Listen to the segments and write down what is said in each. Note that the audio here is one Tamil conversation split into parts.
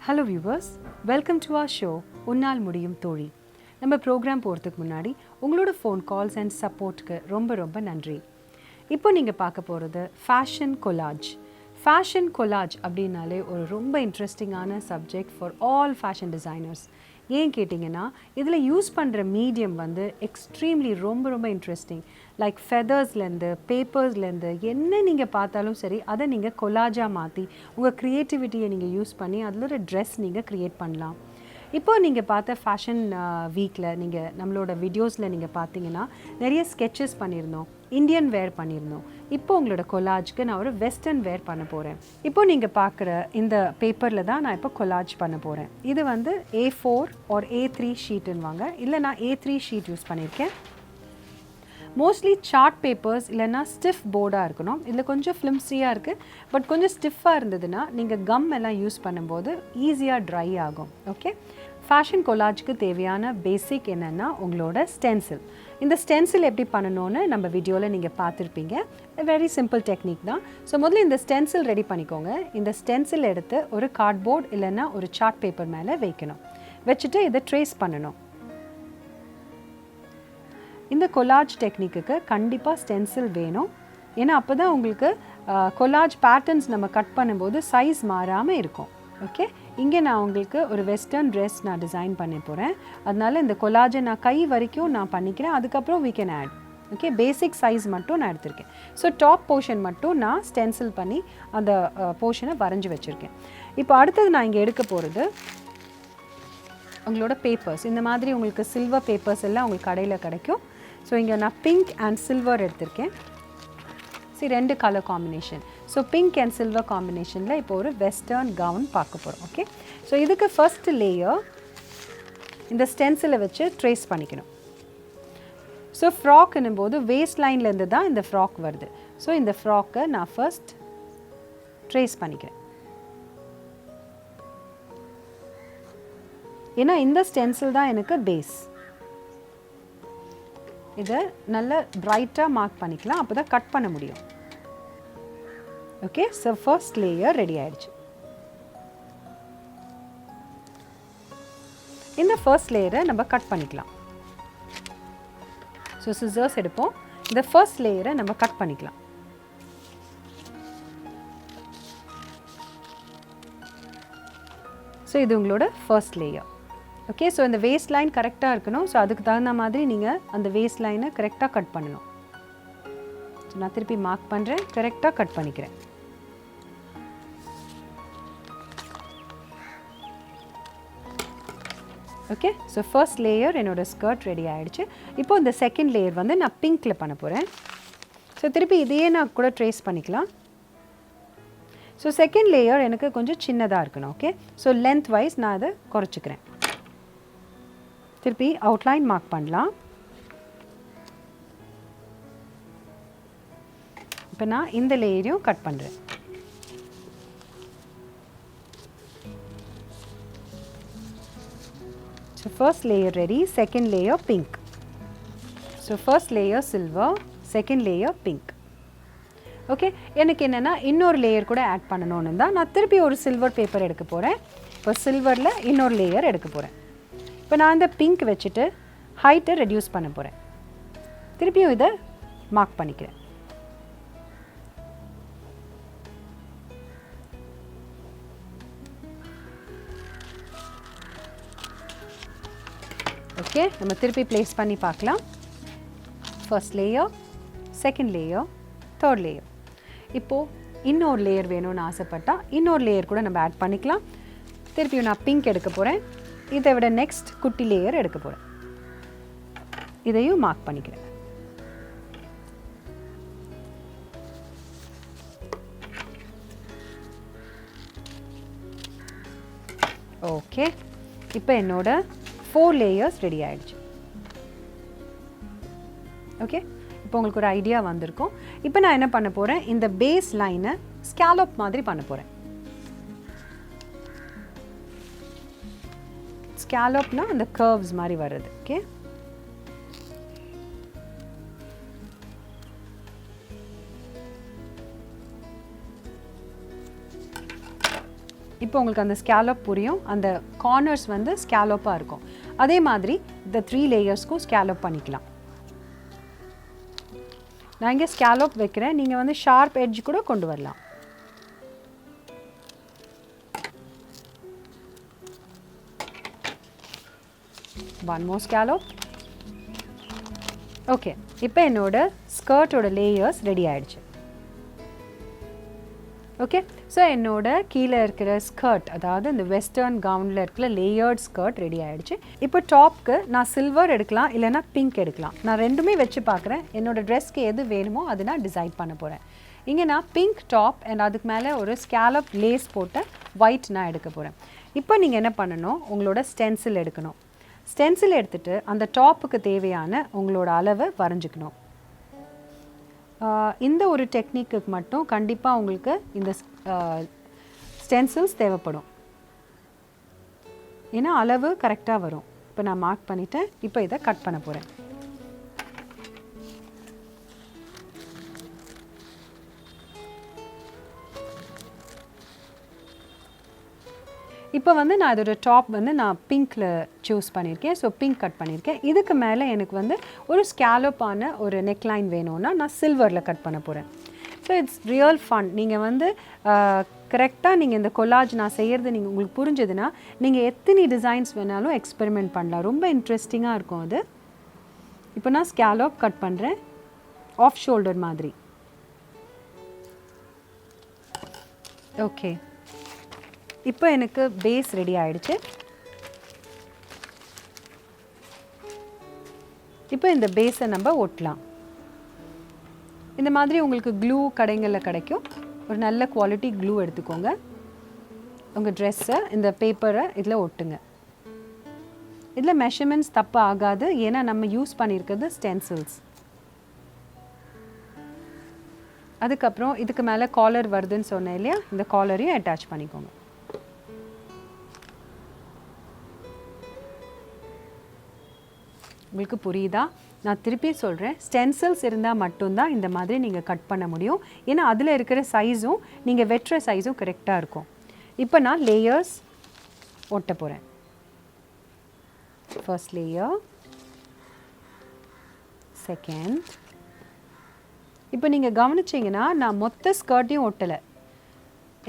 Hello viewers, welcome to our show Unnal Mudiyum Thozhi. நம்ம ப்ரோக்ராம் போகிறதுக்கு முன்னாடி உங்களோட ஃபோன் கால்ஸ் அண்ட் சப்போர்ட்டுக்கு ரொம்ப நன்றி. இப்போ நீங்கள் பார்க்க போகிறது ஃபேஷன் கொலாஜ். ஃபேஷன் கொலாஜ் அப்படின்னாலே ஒரு ரொம்ப இன்ட்ரெஸ்டிங்கான subject for all fashion designers. ஏன் கேட்டிங்கன்னா இதில் யூஸ் பண்ணுற மீடியம் வந்து எக்ஸ்ட்ரீம்லி ரொம்ப இன்ட்ரெஸ்டிங். லைக் ஃபெதர்ஸ்லேருந்து பேப்பர்ஸ்லேருந்து என்ன நீங்கள் பார்த்தாலும் சரி அதை நீங்கள் கொலாஜாக மாற்றி உங்கள் க்ரியேட்டிவிட்டியை நீங்கள் யூஸ் பண்ணி அதில் ஒரு ட்ரெஸ் நீங்கள் க்ரியேட் பண்ணலாம். இப்போது நீங்கள் பார்த்த ஃபேஷன் வீக்கில் நீங்கள் நம்மளோட வீடியோஸில் நீங்கள் பார்த்தீங்கன்னா நிறைய ஸ்கெச்சஸ் பண்ணியிருந்தோம், இந்தியன் வேர் பண்ணியிருந்தோம். இப்போது உங்களோட கொலாஜ்க்கு நான் ஒரு வெஸ்டர்ன் வேர் பண்ண போகிறேன். இப்போது நீங்கள் பார்க்குற இந்த பேப்பரில் தான் நான் இப்போ கொலாஜ் பண்ண போகிறேன். இது வந்து A4 ஆர் A3 ஷீட்டுன்னுவாங்க. இல்லை நான் A3 ஷீட் யூஸ் பண்ணியிருக்கேன். மோஸ்ட்லி சார்ட் பேப்பர்ஸ் இல்லைன்னா ஸ்டிஃப் போர்டாக இருக்கணும். இதில் கொஞ்சம் ஃப்ளிம்ஸியாக இருக்குது, பட் கொஞ்சம் ஸ்டிஃபாக இருந்ததுன்னா நீங்கள் கம் எல்லாம் யூஸ் பண்ணும்போது ஈஸியாக ட்ரை ஆகும். ஓகே, ஃபேஷன் கொலாஜ்க்கு தேவையான பேசிக் என்னென்னா உங்களோட ஸ்டென்சில். இந்த ஸ்டென்சில் எப்படி பண்ணணும்னு நம்ம வீடியோவில் நீங்கள் பார்த்துருப்பீங்க. வெரி சிம்பிள் டெக்னிக் தான். ஸோ முதல்ல இந்த ஸ்டென்சில் ரெடி பண்ணிக்கோங்க. இந்த ஸ்டென்சில் எடுத்து ஒரு கார்ட்போர்ட் இல்லைன்னா ஒரு சார்ட் பேப்பர் மேலே வைக்கணும். வச்சுட்டு இதை ட்ரேஸ் பண்ணணும். இந்த கொலாஜ் டெக்னிக்கு கண்டிப்பாக ஸ்டென்சில் வேணும். ஏன்னா அப்போ தான் உங்களுக்கு கொலாஜ் பேட்டர்ன்ஸ் நம்ம கட் பண்ணும்போது சைஸ் மாறாமல் இருக்கும். ஓகே, இங்கே நான் உங்களுக்கு ஒரு வெஸ்டர்ன் ட்ரெஸ் நான் டிசைன் பண்ண போகிறேன். அதனால இந்த கொலாஜை நான் கை வரைக்கும் நான் பண்ணிக்கிறேன். அதுக்கப்புறம் we can add. Okay, basic size மட்டும் நான் எடுத்திருக்கேன். ஸோ டாப் போர்ஷன் மட்டும் நான் ஸ்டென்சில் பண்ணி அந்த போர்ஷனை வரைஞ்சி வச்சுருக்கேன். இப்போ அடுத்தது நான் இங்கே எடுக்க போகிறது உங்களோட பேப்பர்ஸ். இந்த மாதிரி உங்களுக்கு சில்வர் பேப்பர்ஸ் எல்லாம் உங்களுக்கு கடையில் கிடைக்கும். ஸோ இங்கே நான் பிங்க் அண்ட் சில்வர் எடுத்திருக்கேன். சரி, 2 colour combination. So pink and silver காம்பினேஷனில் இப்போ ஒரு வெஸ்டர்ன் கவுன் பார்க்க போகிறோம். ஓகே, ஸோ இதுக்கு ஃபர்ஸ்ட் லேயர் இந்த ஸ்டென்சிலை வச்சு ட்ரேஸ் பண்ணிக்கணும். ஸோ ஃப்ராக்னும் போது வேஸ்ட் லைன்லேருந்து தான் இந்த ஃப்ராக் வருது. ஸோ இந்த ஃப்ராக்கை நான் ஃபர்ஸ்ட் ட்ரேஸ் பண்ணிக்கிறேன். ஏன்னா இந்த ஸ்டென்சில் தான் எனக்கு பேஸ். இதை நல்லா பிரைட்டாக மார்க் பண்ணிக்கலாம், அப்போ தான் கட் பண்ண முடியும். Okay, so first layer ready ஆயிடுச்சு. இந்த ஃபர்ஸ்ட் லேயரை நம்ம கட் பண்ணிக்கலாம். ஸோ சிசர்ஸ் எடுப்போம். இந்த ஃபர்ஸ்ட் லேயரை நம்ம கட் பண்ணிக்கலாம். ஸோ இது உங்களோட ஃபர்ஸ்ட் லேயர். ஓகே, ஸோ இந்த வேஸ்ட் லைன் கரெக்டாக இருக்கணும். ஸோ அதுக்கு தகுந்த மாதிரி நீங்கள் அந்த வேஸ்ட் லைனை கரெக்டாக கட் பண்ணணும். ஸோ நான் திருப்பி மார்க் பண்ணுறேன், கரெக்டாக கட் பண்ணிக்கிறேன். ஓகே, ஸோ ஃபர்ஸ்ட் லேயர் என்னோடய ஸ்கர்ட் ரெடி ஆகிடுச்சு. இப்போ இந்த செகண்ட் லேயர் வந்து நான் பிங்க்கில் பண்ண போகிறேன். ஸோ திருப்பி இதையே நான் கூட ட்ரேஸ் பண்ணிக்கலாம். ஸோ செகண்ட் லேயர் எனக்கு கொஞ்சம் சின்னதாக இருக்கணும். ஓகே, ஸோ லென்த் வைஸ் நான் அதை குறைச்சிக்கிறேன். திருப்பி அவுட்லைன் மார்க் பண்ணலாம். இப்போ நான் இந்த லேயரையும் கட் பண்ணுறேன். So first layer ready, second layer pink. So first layer silver, second layer pink. Okay, எனக்கு என்னென்னா இன்னொரு லேயர் கூட ஆட் பண்ணணும்னு தான் நான் திருப்பி ஒரு சில்வர் பேப்பர் எடுக்க போகிறேன். இப்போ சில்வரில் இன்னொரு லேயர் எடுக்க போகிறேன். இப்போ நான் இந்த பிங்க் வச்சுட்டு ஹைட்டை ரெடியூஸ் பண்ண போகிறேன். திருப்பியும் இதை மார்க் பண்ணிக்கிறேன். ஓகே, நம்ம திருப்பி ப்ளேஸ் பண்ணி பார்க்கலாம். First layer, second layer, third layer. இப்போது இன்னொரு லேயர் வேணும்னு ஆசைப்பட்டால் இன்னொரு லேயர் கூட நம்ம ஆட் பண்ணிக்கலாம். திருப்பியும் நான் பிங்க் எடுக்க போகிறேன். இதை விட நெக்ஸ்ட் குட்டி லேயர் எடுக்க போகிறேன். இதையும் மார்க் பண்ணிக்கிறேன். ஓகே, இப்போ என்னோட 4 லேயர்ஸ் ரெடி ஆயிடுச்சு. ஓகே, இப்போ உங்களுக்கு ஒரு ஐடியா வந்திருக்கும். இப்போ நான் என்ன பண்ண போகிறேன், இந்த பேஸ் லைனை ஸ்கேலப் மாதிரி பண்ண போகிறேன். ஸ்கேலப்னா அந்த கர்வ்ஸ் மாதிரி வருது. ஓகே, இப்போ உங்களுக்கு அந்த ஸ்கேலப் புரியும். அந்த கார்னர்ஸ் வந்து ஸ்கேலப்பாக இருக்கும். அதே மாதிரி இந்த 3 லேயர்ஸ்க்கும் ஸ்கேலப் பண்ணிக்கலாம். நான் இங்கே ஸ்கேலப் வைக்கிறேன். நீங்கள் வந்து ஷார்ப் எட்ஜ் கூட கொண்டு வரலாம். One more scallop. ஓகே, இப்போ என்னோட ஸ்கர்ட்டோட லேயர்ஸ் ரெடி ஆகிடுச்சு. ஓகே, ஸோ என்னோட கீழே இருக்கிற ஸ்கர்ட், அதாவது இந்த வெஸ்டர்ன் கவுனில் இருக்கிற லேயர்ட் ஸ்கர்ட் ரெடி ஆகிடுச்சு. இப்போ டாப்க்கு நான் சில்வர் எடுக்கலாம், இல்லைனா பிங்க் எடுக்கலாம். நான் ரெண்டுமே வச்சு பார்க்குறேன். என்னோட ட்ரெஸ்க்கு எது வேணுமோ அது நான் டிசைட் பண்ண போகிறேன். இங்கே நான் பிங்க் டாப் அண்ட் அதுக்கு மேலே ஒரு ஸ்கேலப் லேஸ் போட்ட ஒயிட் நான் எடுக்க போகிறேன். இப்போ நீங்கள் என்ன பண்ணணும், உங்களோட ஸ்டென்சில் எடுக்கணும். ஸ்டென்சில் எடுத்துகிட்டு அந்த டாப்புக்கு தேவையான உங்களோட அளவை வரைஞ்சிக்கணும். இந்த ஒரு டெக்னிக்கு மட்டும் கண்டிப்பாக உங்களுக்கு இந்த ஸ்டென்சில்ஸ் தேவைப்படும். ஏன்னா அளவு கரெக்டாக வரும். இப்போ நான் மார்க் பண்ணிவிட்டேன். இப்போ இதை கட் பண்ண போகிறேன். இப்போ வந்து நான் இதோட டாப் வந்து நான் பிங்க்கில் சூஸ் பண்ணியிருக்கேன். ஸோ பிங்க் கட் பண்ணியிருக்கேன். இதுக்கு மேலே எனக்கு வந்து ஒரு ஸ்கேலப்பான ஒரு நெக்லைன் வேணும்னா நான் சில்வரில் கட் பண்ண போகிறேன். So it's real fun. நீங்கள் வந்து கரெக்டாக நீங்கள் இந்த கொலாஜ் நான் செய்கிறது நீங்கள் உங்களுக்கு புரிஞ்சதுன்னா நீங்கள் எத்தனை டிசைன்ஸ் வேணாலும் எக்ஸ்பெரிமெண்ட் பண்ணலாம். ரொம்ப இன்ட்ரெஸ்டிங்காக இருக்கும் அது. இப்போ நான் ஸ்கேலப் கட் பண்ணுறேன், ஆஃப் ஷோல்டர் மாதிரி. ஓகே, இப்போ எனக்கு பேஸ் ரெடி ஆகிடுச்சு. இப்போ இந்த பேஸை நம்ம ஒட்டலாம். இந்த மாதிரி உங்களுக்கு க்ளூ கடைகளில் கிடைக்கும். ஒரு நல்ல குவாலிட்டி க்ளூ எடுத்துக்கோங்க. உங்கள் ட்ரெஸ்ஸை இந்த பேப்பரை இதில் ஒட்டுங்க. இதில் மெஷர்மெண்ட்ஸ் தப்பு ஆகாது, ஏன்னா நம்ம யூஸ் பண்ணியிருக்கிறது ஸ்டென்சில்ஸ். அதுக்கப்புறம் இதுக்கு மேலே காலர் வருதுன்னு சொன்னேன் இல்லையா, இந்த காலரையும் அட்டாச் பண்ணிக்கோங்க. உங்களுக்கு புரியுதா? நான் திருப்பி சொல்கிறேன், ஸ்டென்சில்ஸ் இருந்தால் மட்டும்தான் இந்த மாதிரி நீங்கள் கட் பண்ண முடியும். ஏன்னா அதில் இருக்கிற சைஸும் நீங்கள் வெட்டுற சைஸும் கரெக்டாக இருக்கும். இப்போ நான் லேயர்ஸ் ஒட்ட போகிறேன். First layer, second. இப்போ நீங்கள் கவனிச்சிங்கன்னா நான் மொத்த ஸ்கர்ட்டையும் ஒட்டலை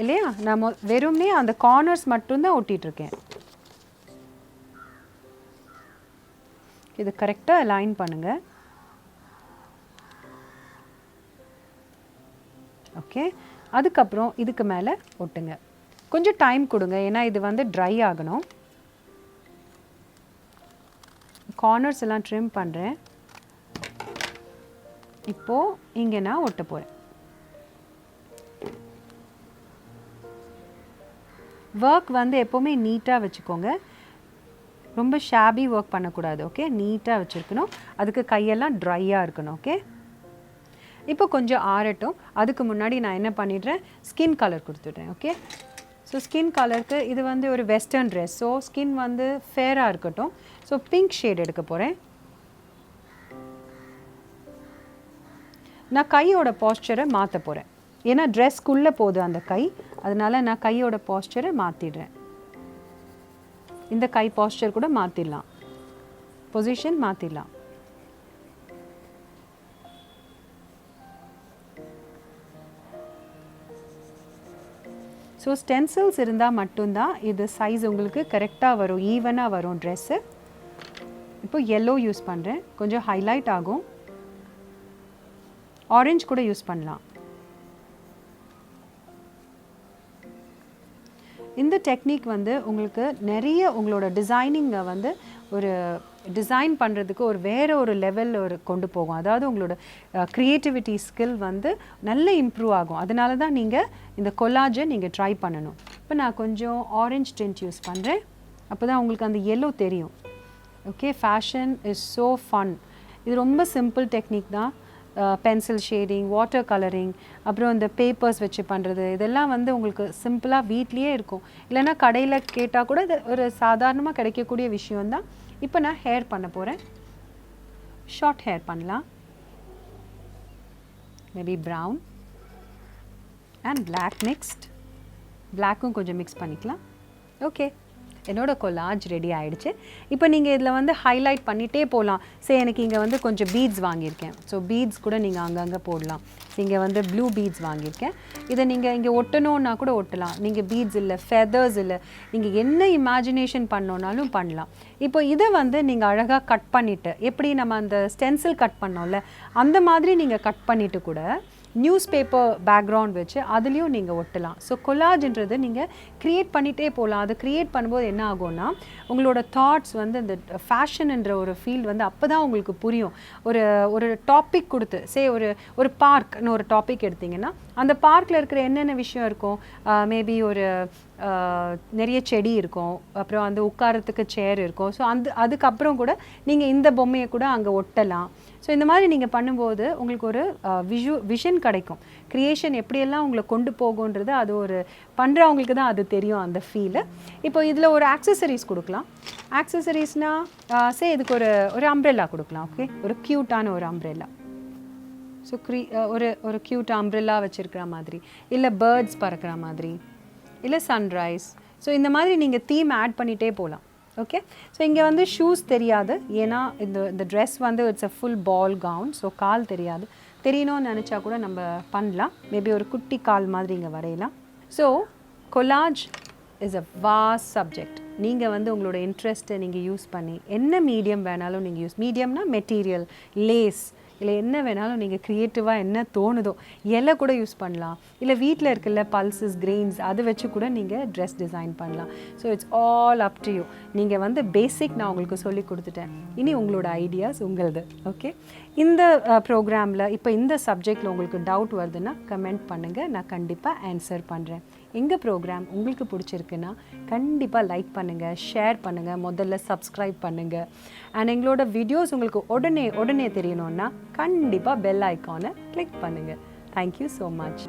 இல்லையா, நான் வெறும்னே அந்த கார்னர்ஸ் மட்டும்தான் ஒட்டிகிட்ருக்கேன். இது கரெக்டாக அலைன் பண்ணுங்கள். ஓகே, அதுக்கப்புறம் இதுக்கு மேலே ஒட்டுங்க. கொஞ்சம் டைம் கொடுங்க, ஏன்னா இது வந்து ட்ரை ஆகணும். கார்னர்ஸ் எல்லாம் ட்ரிம் பண்ணுறேன். இப்போது இங்கே நான் ஒட்ட போகிறேன். ஒர்க் வந்து எப்போவுமே நீட்டாக வச்சுக்கோங்க. ரொம்ப ஷாபி ஒர்க் பண்ணக்கூடாது. ஓகே, நீட்டாக வச்சுருக்கணும். அதுக்கு கையெல்லாம் ட்ரையாக இருக்கணும். ஓகே, இப்போ கொஞ்சம் ஆறட்டும். அதுக்கு முன்னாடி நான் என்ன பண்ணிடுறேன், ஸ்கின் கலர் கொடுத்துட்றேன். ஓகே, ஸோ ஸ்கின் கலருக்கு இது வந்து ஒரு வெஸ்டர்ன் ட்ரெஸ். ஸோ ஸ்கின் வந்து ஃபேராக இருக்கட்டும். ஸோ பிங்க் ஷேட் எடுக்க போகிறேன். நான் கையோட பாஸ்டரை மாற்ற போகிறேன். ஏன்னா ட்ரெஸ்க்குள்ளே போகுது அந்த கை, அதனால் நான் கையோட பாஸ்டரை மாற்றிடுறேன். இந்த கை பாஸ்டர் கூட மாற்றிடலாம், பொசிஷன் மாற்றிடலாம். ஸோ ஸ்டென்சில்ஸ் இருந்தால் மட்டும்தான் இது சைஸ் உங்களுக்கு கரெக்டாக வரும், ஈவனாக வரும் ட்ரெஸ்ஸு. இப்போ எல்லோ யூஸ் பண்ணுறேன், கொஞ்சம் ஹைலைட் ஆகும். ஆரஞ்சு கூட யூஸ் பண்ணலாம். இந்த டெக்னிக் வந்து உங்களுக்கு நிறைய உங்களோட டிசைனிங்கை வந்து ஒரு டிசைன் பண்ணுறதுக்கு ஒரு வேறு ஒரு லெவலில் கொண்டு போகும். அதாவது உங்களோட க்ரியேட்டிவிட்டி ஸ்கில் வந்து நல்ல இம்ப்ரூவ் ஆகும். அதனால தான் நீங்கள் இந்த கொலாஜை நீங்கள் ட்ரை பண்ணணும். இப்போ நான் கொஞ்சம் ஆரஞ்ச் டிண்ட் யூஸ் பண்ணுறேன். அப்போ தான் உங்களுக்கு அந்த எல்லோ தெரியும். Okay, fashion is so fun. இது ரொம்ப சிம்பிள் டெக்னிக் தான். பென்சில் ஷேடிங், வாட்டர் கலரிங், அப்புறம் இந்த பேப்பர்ஸ் வச்சு பண்ணுறது, இதெல்லாம் வந்து உங்களுக்கு சிம்பிளாக வீட்லேயே இருக்கும். இல்லைன்னா கடையில் கேட்டால் கூட இது ஒரு சாதாரணமாக கிடைக்கக்கூடிய விஷயம்தான். இப்போ நான் ஹேர் பண்ண போகிறேன். ஷார்ட் ஹேர் பண்ணலாம். Maybe brown and black mixed. பிளாக்கும் கொஞ்சம் மிக்ஸ் பண்ணிக்கலாம். ஓகே, என்னோட கொலாஜ் ரெடி ஆகிடுச்சு. இப்போ நீங்கள் இதில் வந்து ஹைலைட் பண்ணிகிட்டே போகலாம். சரி, எனக்கு இங்கே வந்து கொஞ்சம் பீட்ஸ் வாங்கியிருக்கேன். ஸோ பீட்ஸ் கூட நீங்கள் அங்கங்கே போடலாம். இங்கே வந்து ப்ளூ பீட்ஸ் வாங்கியிருக்கேன். இதை நீங்கள் இங்கே ஒட்டணுன்னா கூட ஒட்டலாம். நீங்கள் பீட்ஸ் இல்லை, ஃபெதர்ஸ் இல்லை, நீங்கள் என்ன இமேஜினேஷன் பண்ணோன்னாலும் பண்ணலாம். இப்போ இதை வந்து நீங்கள் அழகாக கட் பண்ணிவிட்டு, எப்படி நம்ம அந்த ஸ்டென்சில் கட் பண்ணோம்ல அந்த மாதிரி நீங்கள் கட் பண்ணிவிட்டு கூட நியூஸ் பேப்பர் பேக்ரவுண்ட் வச்சு அதுலேயும் நீங்கள் ஒட்டலாம். ஸோ கொலாஜ்ன்றது நீங்கள் க்ரியேட் பண்ணிகிட்டே போகலாம். அது க்ரியேட் பண்ணும்போது என்ன ஆகும்னா உங்களோட தாட்ஸ் வந்து இந்த ஃபேஷன்ன்ற ஒரு ஃபீல்டு வந்து அப்போ தான் உங்களுக்கு புரியும். ஒரு டாபிக் கொடுத்து ஒரு பார்க்னு ஒரு டாபிக் எடுத்திங்கன்னா அந்த பார்க்கில் இருக்கிற என்னென்ன விஷயம் இருக்கும், மேபி ஒரு நிறைய செடி இருக்கும், அப்புறம் அந்த உட்காரத்துக்கு சேர் இருக்கும். ஸோ அதுக்கப்புறம் கூட நீங்கள் இந்த பொம்மையை கூட அங்கே ஒட்டலாம். ஸோ இந்த மாதிரி நீங்கள் பண்ணும்போது உங்களுக்கு ஒரு விஷன் கிடைக்கும். க்ரியேஷன் எப்படியெல்லாம் உங்களை கொண்டு போகுன்றது அது ஒரு பண்ணுறவங்களுக்கு தான் அது தெரியும், அந்த ஃபீலு. இப்போ இதில் ஒரு ஆக்சசரிஸ் கொடுக்கலாம். ஆக்சசரிஸ்னால் இதுக்கு ஒரு அம்ப்ரெல்லா கொடுக்கலாம். ஓகே, ஒரு க்யூட்டான ஒரு அம்ப்ரெல்லா. ஸோ ஒரு க்யூட் அம்ப்ரெல்லா வச்சுருக்கிற மாதிரி, இல்லை பேர்ட்ஸ் பறக்கிற மாதிரி, இல்லை சன்ரைஸ். ஸோ இந்த மாதிரி நீங்கள் தீம் ஆட் பண்ணிகிட்டே போகலாம். ஓகே, ஸோ இங்கே வந்து ஷூஸ் தெரியாது, ஏன்னா இந்த ட்ரெஸ் வந்து it's a full ball gown. So கால் தெரியாது. தெரியணும்னு நினச்சா கூட நம்ம பண்ணலாம். மேபி ஒரு குட்டி கால் மாதிரி இங்கே வரையலாம். So collage is a vast subject. நீங்கள் வந்து உங்களோட இன்ட்ரெஸ்ட்டை நீங்கள் யூஸ் பண்ணி என்ன மீடியம் வேணாலும் நீங்கள் மீடியம்னா மெட்டீரியல், லேஸ், இல்லை என்ன வேணாலும் நீங்கள் க்ரியேட்டிவாக என்ன தோணுதோ, இலை கூட யூஸ் பண்ணலாம். இல்லை வீட்டில் இருக்குல்ல பல்சஸ், கிரெயின்ஸ், அதை வச்சு கூட நீங்கள் ட்ரெஸ் டிசைன் பண்ணலாம். So it's all up to you. நீங்கள் வந்து பேசிக் நான் உங்களுக்கு சொல்லி கொடுத்துட்டேன். இனி உங்களோட ஐடியாஸ் உங்களது. ஓகே, இந்த ப்ரோக்ராமில் இப்போ இந்த சப்ஜெக்டில் உங்களுக்கு டவுட் வருதுன்னா கமெண்ட் பண்ணுங்கள், நான் கண்டிப்பாக ஆன்சர் பண்ணுறேன். எங்கள் ப்ரோக்ராம் உங்களுக்கு பிடிச்சிருக்குன்னா கண்டிப்பாக லைக் பண்ணுங்கள், ஷேர் பண்ணுங்கள், முதல்ல சப்ஸ்கிரைப் பண்ணுங்கள். அண்ட் எங்களோட வீடியோஸ் உங்களுக்கு உடனே தெரியணுன்னா கண்டிப்பாக பெல் ஐக்கானை கிளிக் பண்ணுங்கள். Thank you so much.